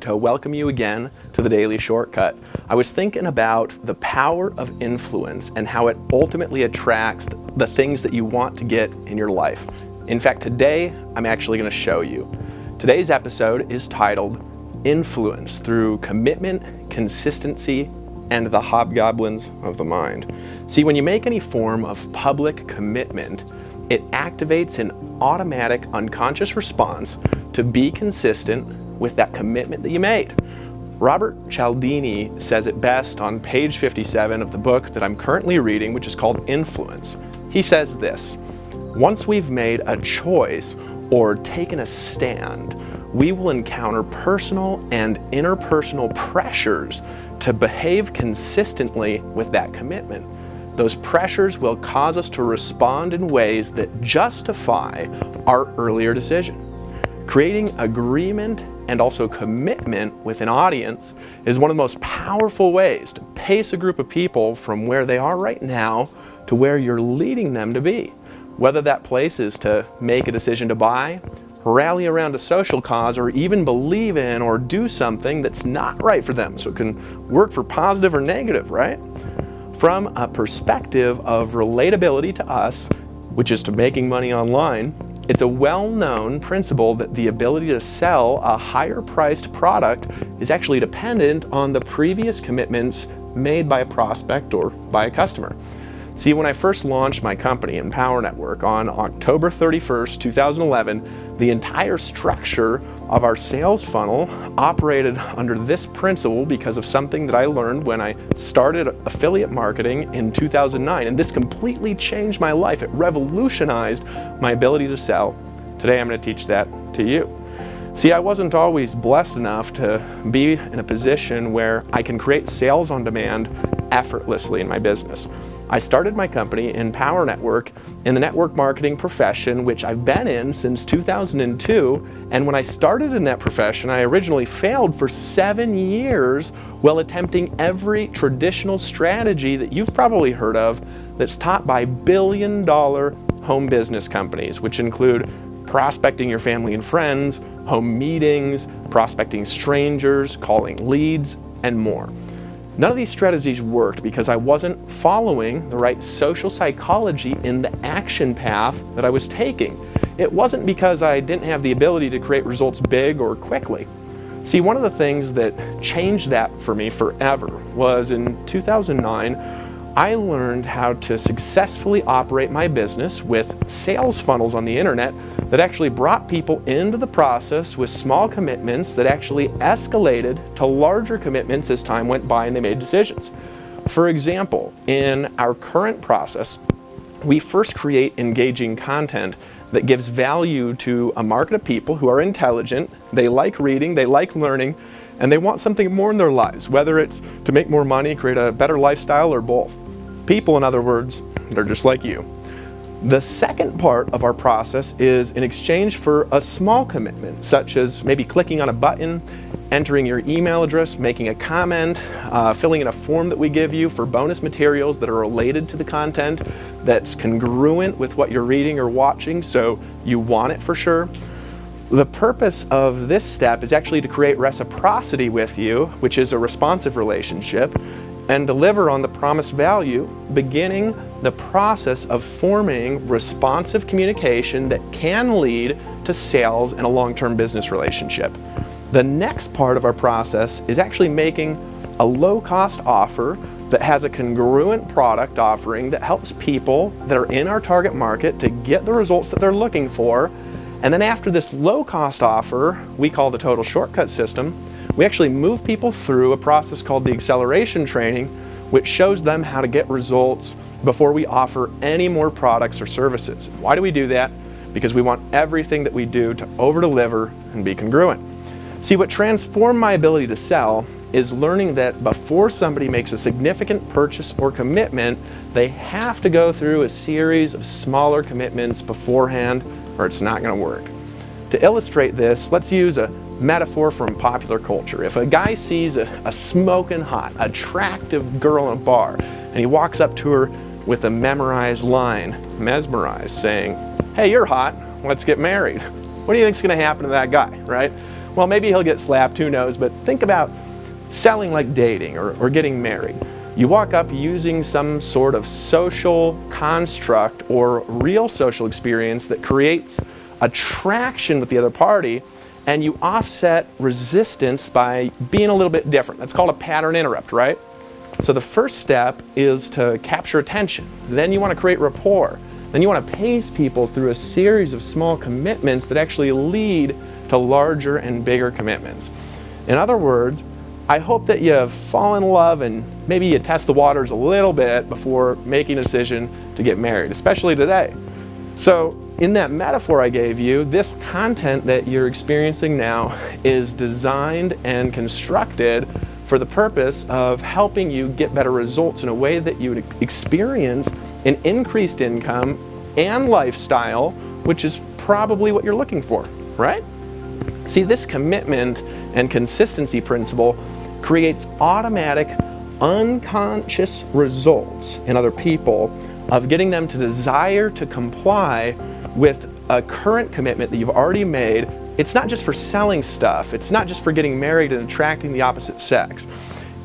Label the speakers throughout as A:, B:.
A: To welcome you again to the Daily Shortcut. I was thinking about the power of influence and how it ultimately attracts the things that you want to get in your life. In fact, today I'm actually going to show you. Today's episode is titled Influence Through Commitment, Consistency, and the Hobgoblins of the Mind. See, when you make any form of public commitment, it activates an automatic unconscious response to be consistent with that commitment that you made. Robert Cialdini says it best on page 57 of the book that I'm currently reading, which is called Influence. He says this: once we've made a choice or taken a stand, we will encounter personal and interpersonal pressures to behave consistently with that commitment. Those pressures will cause us to respond in ways that justify our earlier decision. Creating agreement and also commitment with an audience is one of the most powerful ways to pace a group of people from where they are right now to where you're leading them to be. Whether that place is to make a decision to buy, rally around a social cause, or even believe in or do something that's not right for them, so it can work for positive or negative, right? From a perspective of relatability to us, which is to making money online, it's a well-known principle that the ability to sell a higher-priced product is actually dependent on the previous commitments made by a prospect or by a customer. See, when I first launched my company, Empower Network, on October 31st, 2011, the entire structure of our sales funnel operated under this principle because of something that I learned when I started affiliate marketing in 2009. And this completely changed my life. It revolutionized my ability to sell. Today I'm going to teach that to you. See, I wasn't always blessed enough to be in a position where I can create sales on demand effortlessly in my business. I started my company, Empower Network, in the network marketing profession, which I've been in since 2002. And when I started in that profession, I originally failed for 7 years while attempting every traditional strategy that you've probably heard of that's taught by billion-dollar home business companies, which include prospecting your family and friends, home meetings, prospecting strangers, calling leads, and more. None of these strategies worked because I wasn't following the right social psychology in the action path that I was taking. It wasn't because I didn't have the ability to create results big or quickly. See, one of the things that changed that for me forever was in 2009, I learned how to successfully operate my business with sales funnels on the internet that actually brought people into the process with small commitments that actually escalated to larger commitments as time went by and they made decisions. For example, in our current process, we first create engaging content that gives value to a market of people who are intelligent, they like reading, they like learning, and they want something more in their lives, whether it's to make more money, create a better lifestyle, or both. People, in other words, they're just like you. The second part of our process is in exchange for a small commitment, such as maybe clicking on a button, entering your email address, making a comment, filling in a form that we give you for bonus materials that are related to the content that's congruent with what you're reading or watching, so you want it for sure. The purpose of this step is actually to create reciprocity with you, which is a responsive relationship, and deliver on the promised value, beginning the process of forming responsive communication that can lead to sales and a long-term business relationship. The next part of our process is actually making a low-cost offer that has a congruent product offering that helps people that are in our target market to get the results that they're looking for. And then after this low-cost offer, we call the total shortcut system, we actually move people through a process called the acceleration training, which shows them how to get results before we offer any more products or services. Why do we do that? Because we want everything that we do to over-deliver and be congruent. See, what transformed my ability to sell is learning that before somebody makes a significant purchase or commitment, they have to go through a series of smaller commitments beforehand, or it's not going to work. To illustrate this, let's use a metaphor from popular culture. If a guy sees a smoking hot, attractive girl in a bar, and he walks up to her with a memorized line, mesmerized, saying, "Hey, you're hot, let's get married." What do you think's going to happen to that guy, right? Well, maybe he'll get slapped, who knows, but think about selling like dating or getting married. You walk up using some sort of social construct or real social experience that creates attraction with the other party, and you offset resistance by being a little bit different. That's called a pattern interrupt, right? So the first step is to capture attention. Then you want to create rapport. Then you want to pace people through a series of small commitments that actually lead to larger and bigger commitments. In other words, I hope that you fall in love and maybe you test the waters a little bit before making a decision to get married, especially today. So in that metaphor I gave you, this content that you're experiencing now is designed and constructed for the purpose of helping you get better results in a way that you would experience an increased income and lifestyle, which is probably what you're looking for, right? See, this commitment and consistency principle creates automatic, unconscious results in other people of getting them to desire to comply with a current commitment that you've already made. It's not just for selling stuff. It's not just for getting married and attracting the opposite sex.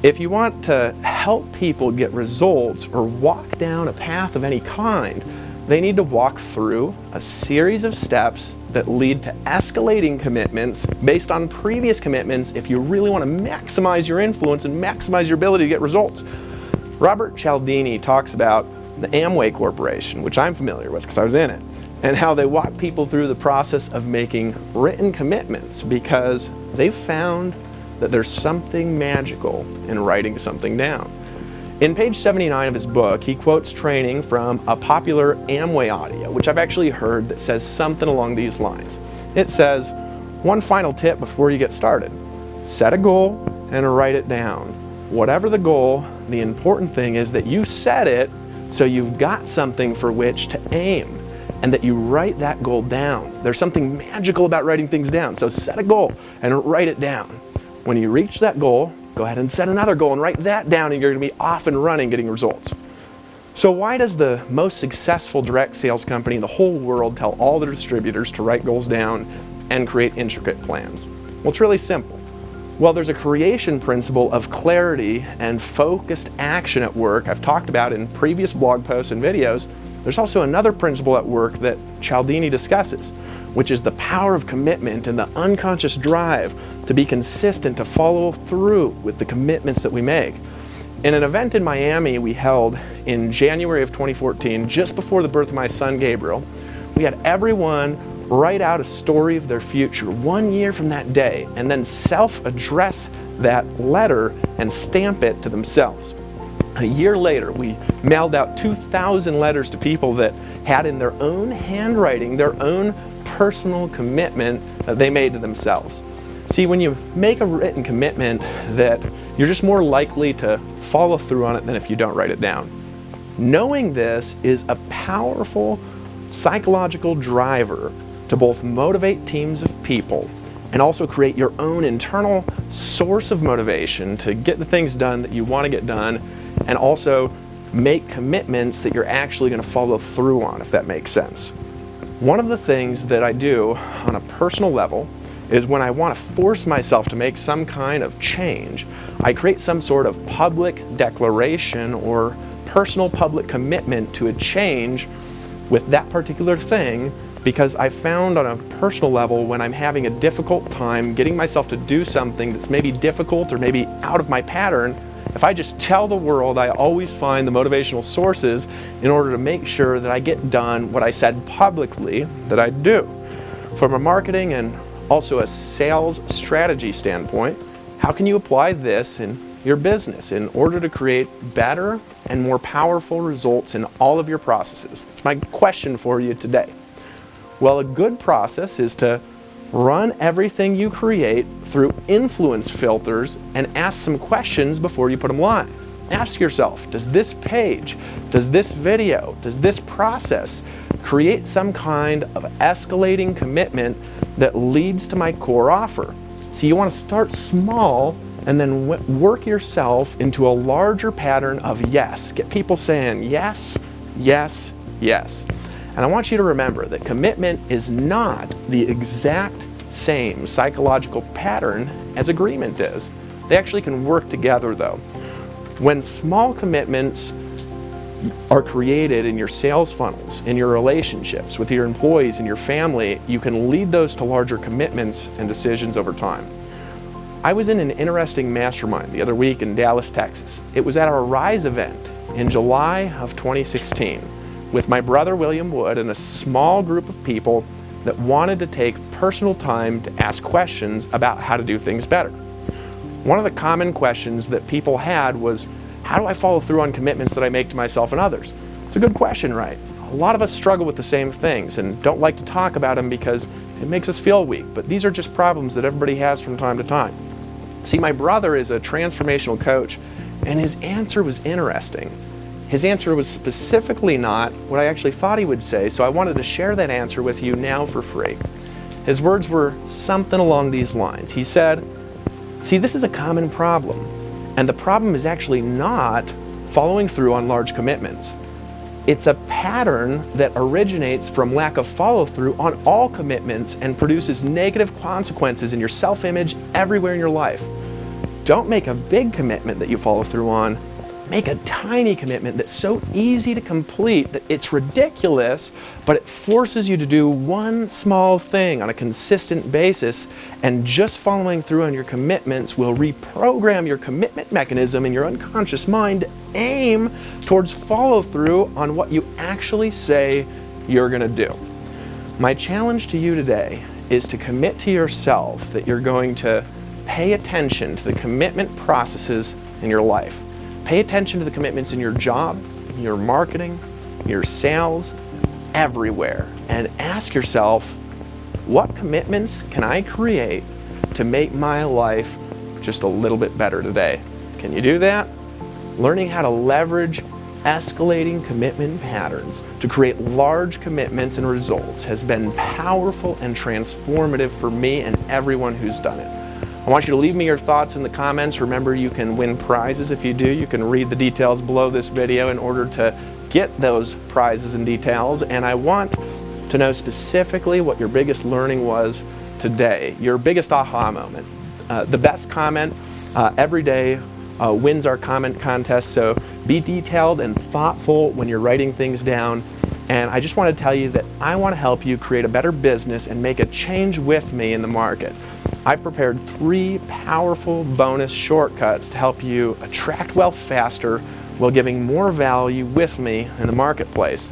A: If you want to help people get results or walk down a path of any kind, they need to walk through a series of steps that lead to escalating commitments based on previous commitments if you really want to maximize your influence and maximize your ability to get results. Robert Cialdini talks about the Amway Corporation, which I'm familiar with because I was in it, and how they walk people through the process of making written commitments because they've found that there's something magical in writing something down. In page 79 of his book, he quotes training from a popular Amway audio, which I've actually heard, that says something along these lines. It says, one final tip before you get started. Set a goal and write it down. Whatever the goal, the important thing is that you set it so you've got something for which to aim and that you write that goal down. There's something magical about writing things down. So set a goal and write it down. When you reach that goal, go ahead and set another goal and write that down, and you're going to be off and running getting results. So why does the most successful direct sales company in the whole world tell all their distributors to write goals down and create intricate plans? Well, it's really simple. Well, there's a creation principle of clarity and focused action at work I've talked about in previous blog posts and videos. There's also another principle at work that Cialdini discusses, which is the power of commitment and the unconscious drive to be consistent, to follow through with the commitments that we make. In an event in Miami we held in January of 2014, just before the birth of my son Gabriel, we had everyone write out a story of their future 1 year from that day and then self-address that letter and stamp it to themselves. A year later, we mailed out 2,000 letters to people that had in their own handwriting their own personal commitment that they made to themselves. See, when you make a written commitment, that you're just more likely to follow through on it than if you don't write it down. Knowing this is a powerful psychological driver to both motivate teams of people and also create your own internal source of motivation to get the things done that you want to get done, and also make commitments that you're actually going to follow through on, if that makes sense. One of the things that I do on a personal level is when I want to force myself to make some kind of change, I create some sort of public declaration or personal public commitment to a change with that particular thing, because I found on a personal level when I'm having a difficult time getting myself to do something that's maybe difficult or maybe out of my pattern, if I just tell the world, I always find the motivational sources in order to make sure that I get done what I said publicly that I'd do. From a marketing and also a sales strategy standpoint, how can you apply this in your business in order to create better and more powerful results in all of your processes? That's my question for you today. Well, a good process is to run everything you create through influence filters and ask some questions before you put them live. Ask yourself, does this page, does this video, does this process create some kind of escalating commitment that leads to my core offer? So you want to start small and then work yourself into a larger pattern of yes. Get people saying yes, yes, yes. And I want you to remember that commitment is not the exact same psychological pattern as agreement is. They actually can work together though. When small commitments are created in your sales funnels, in your relationships with your employees and your family, you can lead those to larger commitments and decisions over time. I was in an interesting mastermind the other week in Dallas, Texas. It was at our Rise event in July of 2016 with my brother William Wood and a small group of people that wanted to take personal time to ask questions about how to do things better. One of the common questions that people had was, how do I follow through on commitments that I make to myself and others? It's a good question, right? A lot of us struggle with the same things and don't like to talk about them because it makes us feel weak, but these are just problems that everybody has from time to time. See, my brother is a transformational coach, and his answer was interesting. His answer was specifically not what I actually thought he would say, so I wanted to share that answer with you now for free. His words were something along these lines. He said, see, this is a common problem. And the problem is actually not following through on large commitments. It's a pattern that originates from lack of follow through on all commitments and produces negative consequences in your self-image everywhere in your life. Don't make a big commitment that you follow through on. Make a tiny commitment that's so easy to complete that it's ridiculous, but it forces you to do one small thing on a consistent basis, and just following through on your commitments will reprogram your commitment mechanism in your unconscious mind to aim towards follow through on what you actually say you're going to do. My challenge to you today is to commit to yourself that you're going to pay attention to the commitment processes in your life. Pay attention to the commitments in your job, your marketing, your sales, everywhere, and ask yourself, what commitments can I create to make my life just a little bit better today? Can you do that? Learning how to leverage escalating commitment patterns to create large commitments and results has been powerful and transformative for me and everyone who's done it. I want you to leave me your thoughts in the comments. Remember, you can win prizes if you do. You can read the details below this video in order to get those prizes and details. And I want to know specifically what your biggest learning was today, your biggest aha moment. The best comment every day wins our comment contest. So be detailed and thoughtful when you're writing things down. And I just want to tell you that I want to help you create a better business and make a change with me in the market. I've prepared 3 powerful bonus shortcuts to help you attract wealth faster while giving more value with me in the marketplace.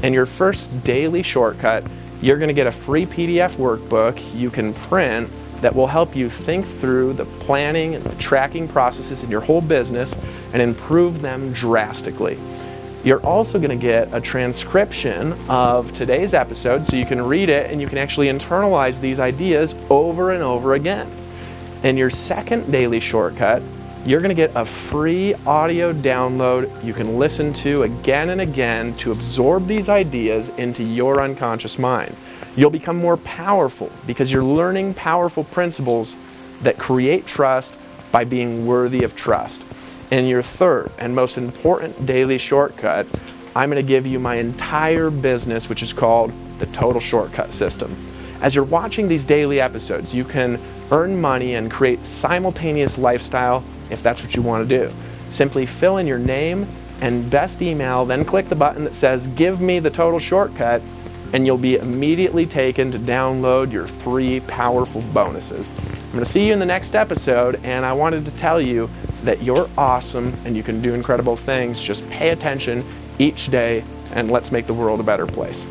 A: In your first daily shortcut, you're going to get a free PDF workbook you can print that will help you think through the planning and the tracking processes in your whole business and improve them drastically. You're also going to get a transcription of today's episode so you can read it and you can actually internalize these ideas over and over again. In your second daily shortcut, you're going to get a free audio download you can listen to again and again to absorb these ideas into your unconscious mind. You'll become more powerful because you're learning powerful principles that create trust by being worthy of trust. In your third and most important daily shortcut, I'm going to give you my entire business, which is called the Total Shortcut System. As you're watching these daily episodes, you can earn money and create simultaneous lifestyle if that's what you want to do. Simply fill in your name and best email, then click the button that says "Give me the Total Shortcut," and you'll be immediately taken to download your 3 powerful bonuses. I'm going to see you in the next episode, and I wanted to tell you that you're awesome and you can do incredible things. Just pay attention each day, and let's make the world a better place.